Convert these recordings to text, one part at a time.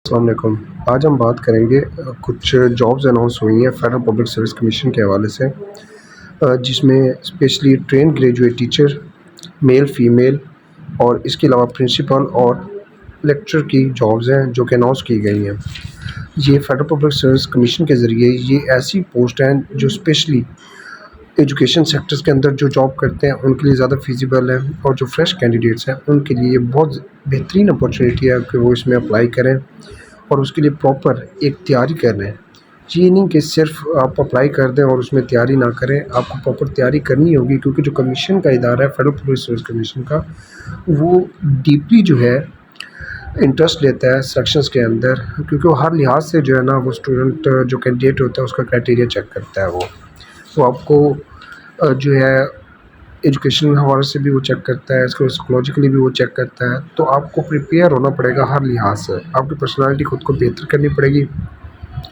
अस्सलाम वालेकुम। आज हम बात करेंगे कुछ जॉब्स अनाउंस हुई हैं फेडरल पब्लिक सर्विस कमीशन के हवाले से, जिसमें specially train graduate teacher male female और इसके अलावा प्रिंसिपल और लेक्चर की जॉब्स हैं जो कि अनाउंस की गई हैं। ये फेडरल पब्लिक सर्विस कमीशन के ज़रिए ये ऐसी पोस्ट हैं जो स्पेशली एजुकेशन सेक्टर्स के अंदर जो जॉब करते हैं उनके लिए ज़्यादा फिजिबल है, और जो फ्रेश कैंडिडेट्स हैं उनके लिए ये बहुत बेहतरीन अपॉर्चुनिटी है कि वो इसमें अप्लाई करें और उसके लिए प्रॉपर एक तैयारी कर रहे हैं। ये नहीं कि सिर्फ आप अप्लाई कर दें और उसमें तैयारी ना करें, आपको प्रॉपर तैयारी करनी होगी, क्योंकि जो कमीशन का इदारा है फेडरल पब्लिक सर्विस कमीशन का, वो डीपली जो है इंटरेस्ट लेता है सेक्शंस के अंदर, क्योंकि वो हर लिहाज से जो है ना वो स्टूडेंट जो कैंडिडेट होता है उसका क्राइटेरिया चेक करता है। वो आपको जो है एजुकेशन हवाले से भी वो चेक करता है, इसको साइकोलॉजिकली भी वो चेक करता है। तो आपको प्रिपेयर होना पड़ेगा हर लिहाज से, आपकी पर्सनालिटी खुद को बेहतर करनी पड़ेगी,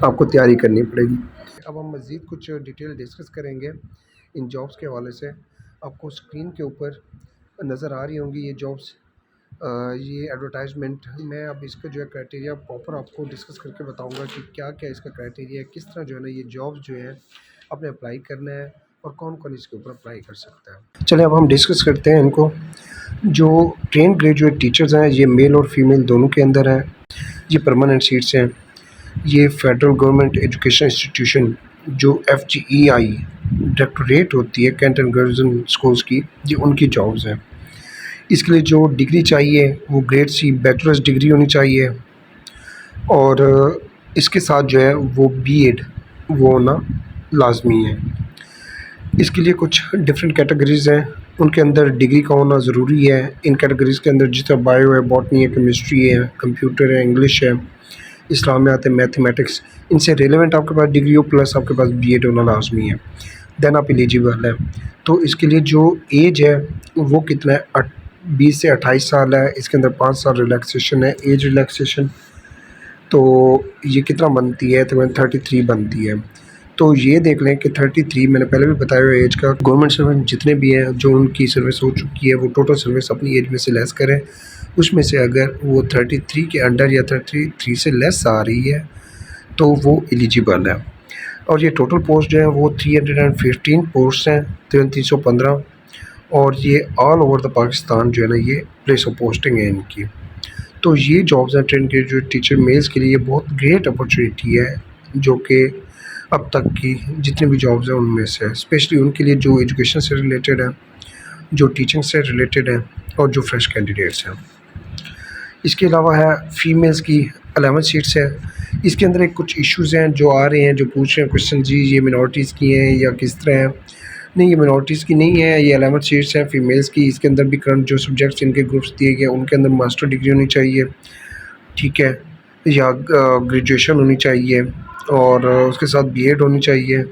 आपको तैयारी करनी पड़ेगी। अब हम मज़ीद कुछ डिटेल डिस्कस करेंगे इन जॉब्स के हवाले से। आपको स्क्रीन के ऊपर नज़र आ रही होंगी ये जॉब्स, ये एडवर्टाइजमेंट। मैं अब इसका जो है क्राइटेरिया प्रॉपर आपको डिस्कस करके बताऊंगा कि क्या क्या इसका क्राइटेरिया है, किस तरह जो है ना ये जॉब्स जो है आपने अप्लाई करना है और कौन कौन इसके ऊपर अप्लाई कर सकता है। चलिए अब हम डिस्कस करते हैं इनको। जो ट्रेन ग्रेजुएट टीचर्स हैं ये मेल और फीमेल दोनों के अंदर हैं। ये परमानेंट सीट्स हैं। ये फेडरल गवर्नमेंट एजुकेशन इंस्टीट्यूशन जो FGEI डायरेक्टोरेट होती है कैंट एंड गर्ल्स स्कूल्स की, ये उनकी जॉब्स हैं। इसके लिए जो डिग्री चाहिए वो ग्रेड C बैचलर्स डिग्री होनी चाहिए, और इसके साथ जो है वो B.Ed वो होना लाजमी है। इसके लिए कुछ डिफरेंट कैटेगरीज़ हैं, उनके अंदर डिग्री का होना ज़रूरी है। इन कैटेगरीज़ के अंदर जिस तरह बायो है, बॉटनी है, केमिस्ट्री है, कंप्यूटर है, इंग्लिश है, इस्लामियात है, मैथमेटिक्स, इनसे रिलेवेंट आपके पास डिग्री हो प्लस आपके पास B.Ed होना लाजमी है, देन आप एलिजिबल है। तो इसके लिए जो एज है वो कितना है, 20 से 28 साल है। इसके अंदर 5 साल रिलैक्सेशन है, एज रिलैक्सेशन। तो ये कितना बनती है, तो 33 बनती है। तो ये देख लें कि 33 मैंने पहले भी बताया हुआ एज का। गवर्नमेंट सर्वेंट जितने भी हैं जो उनकी सर्विस हो चुकी है वो टोटल सर्विस अपनी एज में से लेस करें, उसमें से अगर वो 33 के अंडर या 33 से लेस आ रही है तो वो एलिजिबल है। और ये टोटल पोस्ट जो है वो 315 पोस्ट हैं, 315, और ये ऑल ओवर द पाकिस्तान जो है ना ये प्लेस ऑफ पोस्टिंग है इनकी। तो ये जॉब्स हैं ट्रेन के जो टीचर मेल्स के लिए बहुत ग्रेट अपॉर्चुनिटी है, जो कि अब तक की जितनी भी जॉब्स हैं उनमें से स्पेशली उनके लिए जो एजुकेशन से रिलेटेड है, जो टीचिंग से रिलेटेड है, और जो फ्रेश कैंडिडेट्स हैं। इसके अलावा है फीमेल्स की 11 सीट्स है। इसके अंदर एक कुछ इश्यूज़ हैं जो आ रहे हैं, जो पूछ रहे हैं क्वेश्चन, जी ये मिनॉरिटीज़ की हैं या किस तरह है। नहीं, ये मिनॉरिटीज़ की नहीं है, ये 11 सीट्स हैं फीमेल्स की। इसके अंदर भी करंट जो सब्जेक्ट्स इनके ग्रुप्स दिए गए उनके अंदर मास्टर डिग्री होनी चाहिए, ठीक है, या ग्रेजुएशन होनी चाहिए, और उसके साथ B.Ed होनी चाहिए।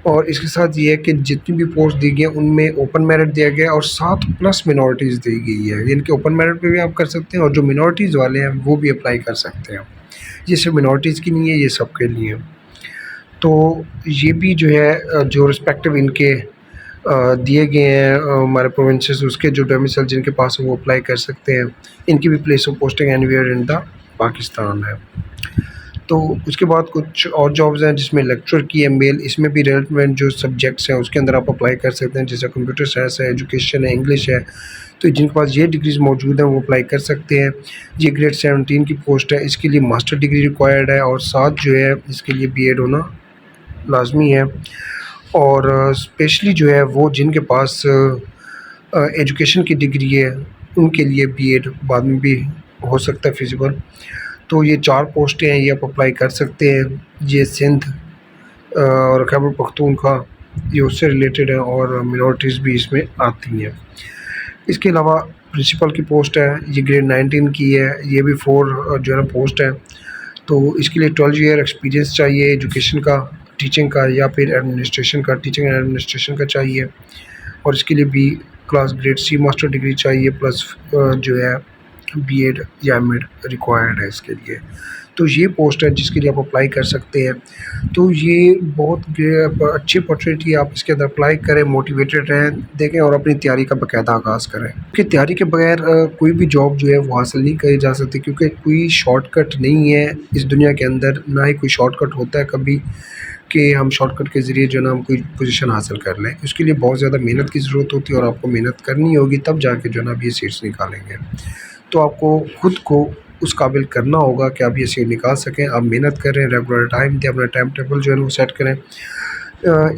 और इसके साथ ये है कि जितनी भी पोस्ट दी गई हैं उनमें ओपन मेरिट दिया गया है और 7 प्लस मिनॉरिटीज़ दी गई है। इनके ओपन मेरिट पे भी आप कर सकते हैं, और जो मिनॉरिटीज़ वाले हैं वो भी अप्लाई कर सकते हैं। ये सिर्फ मिनॉरिटीज़ की नहीं है, ये सबके लिए। तो ये भी जो है जो रिस्पेक्टिव इनके दिए गए हैं हमारे प्रोविंसेस, उसके जो डोमिसाइल जिनके पास है वो अप्लाई कर सकते हैं। इनकी भी place of posting anywhere in the Pakistan है। तो उसके बाद कुछ और जॉब्स हैं जिसमें लेक्चर की है मेल, इसमें भी रेलेवेंट जो सब्जेक्ट्स हैं उसके अंदर आप अप्लाई कर सकते हैं, जैसे कंप्यूटर साइंस है, एजुकेशन है, इंग्लिश है। तो जिनके पास ये डिग्रीज़ मौजूद हैं वो अप्लाई कर सकते हैं। ये ग्रेड 17 की पोस्ट है, इसके लिए मास्टर डिग्री रिक्वायर्ड है, और साथ जो है इसके लिए B.Ed होना लाजमी है। और स्पेशली जो है वो जिनके पास एजुकेशन की डिग्री है उनके लिए B.Ed बाद में भी हो सकता है फिजिबल। तो ये 4 पोस्टें हैं, ये आप अप्लाई कर सकते हैं। ये सिंध और खैबर पख्तूनख्वा ये उससे रिलेटेड है, और मिनॉरिटीज़ भी इसमें आती हैं। इसके अलावा प्रिंसिपल की पोस्ट है, ये ग्रेड 19 की है, ये भी 4 जो है ना पोस्ट है। तो इसके लिए 12 ईयर एक्सपीरियंस चाहिए एजुकेशन का, टीचिंग का, या फिर एडमिनिस्ट्रेशन का, टीचिंग एंड एडमिनिस्ट्रेशन का चाहिए। और इसके लिए भी class grade C master degree चाहिए, प्लस जो है बीएड या एमएड रिक्वायर्ड है इसके लिए। तो ये पोस्ट है जिसके लिए आप अप्लाई कर सकते हैं। तो ये बहुत अच्छी अपॉर्चुनिटी है, आप इसके अंदर अप्लाई करें, मोटिवेटेड रहें, देखें और अपनी तैयारी का बाकायदा आगाज़ करें। क्योंकि तैयारी के बगैर कोई भी जॉब जो है वो हासिल नहीं करी जा सकती, क्योंकि कोई शॉर्टकट नहीं है इस दुनिया के अंदर, ना ही कोई शॉर्टकट होता है कभी कि हम शॉर्टकट के ज़रिए जो है ना हम कोई पोजीशन हासिल कर लें। इसके लिए बहुत ज़्यादा मेहनत की ज़रूरत होती है और आपको मेहनत करनी होगी, तब जाके जो है ना आप ये सीट्स निकालेंगे। तो आपको खुद को उस काबिल करना होगा कि आप ये सीट निकाल सकें। आप मेहनत करें, रेगुलर टाइम दें, अपना टाइम टेबल जो है ना वो सेट करें।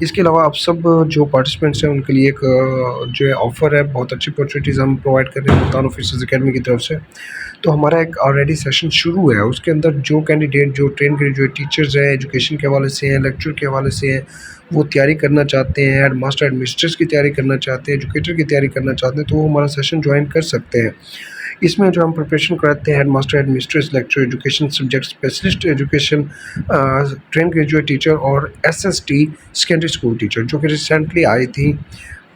इसके अलावा आप सब जो पार्टिसिपेंट्स हैं उनके लिए एक जो है ऑफ़र है, बहुत अच्छी अपॉर्चुनिटीज़ हम प्रोवाइड कर रहे हैं मुल्तान ऑफिसर्स अकेडमी की तरफ से। तो हमारा एक ऑलरेडी सेशन शुरू है, उसके अंदर जो कैंडिडेट जो ट्रेन ग्रेजुएट टीचर्स हैं, एजुकेशन के हवाले से हैं, लेक्चर के हवाले से हैं, वो तैयारी करना चाहते हैं, हेड मास्टर हेड मिस्ट्रेस की तैयारी करना चाहते हैं, एजुकेटर की तैयारी करना चाहते हैं, तो वो हमारा सेशन ज्वाइन कर सकते हैं। इसमें जो हम प्रिपरेशन कराते हैं head master head mistress, lecture education, subject specialist education, train graduate teacher और एसएसटी सेकेंडरी स्कूल टीचर, जो कि रिसेंटली आई थी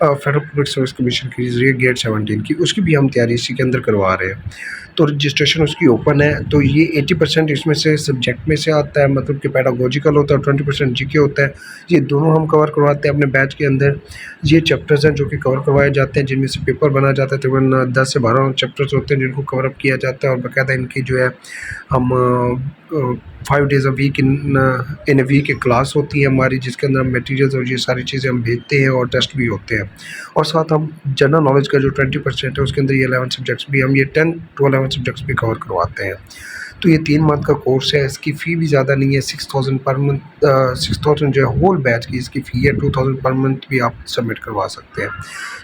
फेडरल पब्लिक सर्विस कमीशन के ज़रिए गेट 17 की, उसकी भी हम तैयारी इसी के अंदर करवा रहे हैं। तो रजिस्ट्रेशन उसकी ओपन है। तो ये 80% इसमें से सब्जेक्ट में से आता है, मतलब कि पेडागोजिकल होता है और 20% जीके होता है। ये दोनों हम कवर करवाते हैं अपने बैच के अंदर। ये चैप्टर्स हैं जो कि कवर करवाए जाते हैं, जिनमें से पेपर बना जाता है, तकरीबन 10 से 12 चैप्टर्स होते हैं जिनको कवर अप किया जाता है और बाकायदा इनकी जो है हम 5 days a week in a week एक क्लास होती है हमारी, जिसके अंदर हम मटेरियल्स और ये सारी चीज़ें हम भेजते हैं और टेस्ट भी होते हैं। और साथ हम जनरल नॉलेज का जो 20% है उसके अंदर ये 11 सब्जेक्ट्स भी हम ये 10 टू 11 सब्जेक्ट्स भी कवर करवाते हैं। तो ये 3 मंथ का कोर्स है, इसकी फ़ी भी ज़्यादा नहीं है, 6000 पर मंथ, 6000 जो है होल बैच की इसकी फ़ी है, 2000 पर मंथ भी आप सबमिट करवा सकते हैं।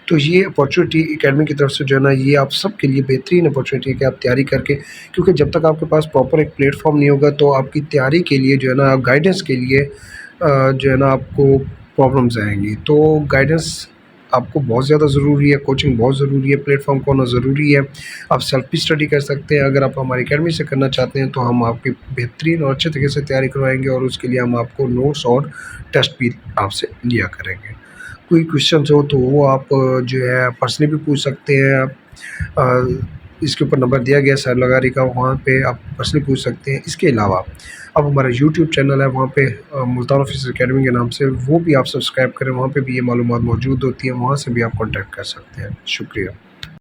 तो ये अपॉर्चुनिटी अकेडमी की तरफ से जो है ना ये आप सबके लिए बेहतरीन अपॉर्चुनिटी है कि आप तैयारी करके, क्योंकि जब तक आपके पास प्रॉपर एक प्लेटफॉर्म नहीं होगा तो आपकी तैयारी के लिए जो है ना गाइडेंस के लिए जो है ना आपको प्रॉब्लम्स आएँगी। तो गाइडेंस आपको बहुत ज़्यादा ज़रूरी है, कोचिंग बहुत ज़रूरी है, प्लेटफॉर्म को होना ज़रूरी है। आप सेल्फ भी स्टडी कर सकते हैं, अगर आप हमारी अकेडमी से करना चाहते हैं तो हम आपकी बेहतरीन और अच्छे तरीके से तैयारी करवाएँगे और उसके लिए हम आपको नोट्स और टेस्ट भी आपसे लिया करेंगे। कोई क्वेश्चंस हो तो वो आप जो है पर्सनली भी पूछ सकते हैं। इसके ऊपर नंबर दिया गया है सर लगारी का, वहाँ पे आप पर्सनली पूछ सकते हैं। इसके अलावा अब हमारा यूट्यूब चैनल है, वहाँ पे मुल्तान ऑफिसर्स अकेडमी के नाम से, वो भी आप सब्सक्राइब करें, वहाँ पे भी ये मालूमात मौजूद होती है, वहाँ से भी आप कॉन्टैक्ट कर सकते हैं। शुक्रिया।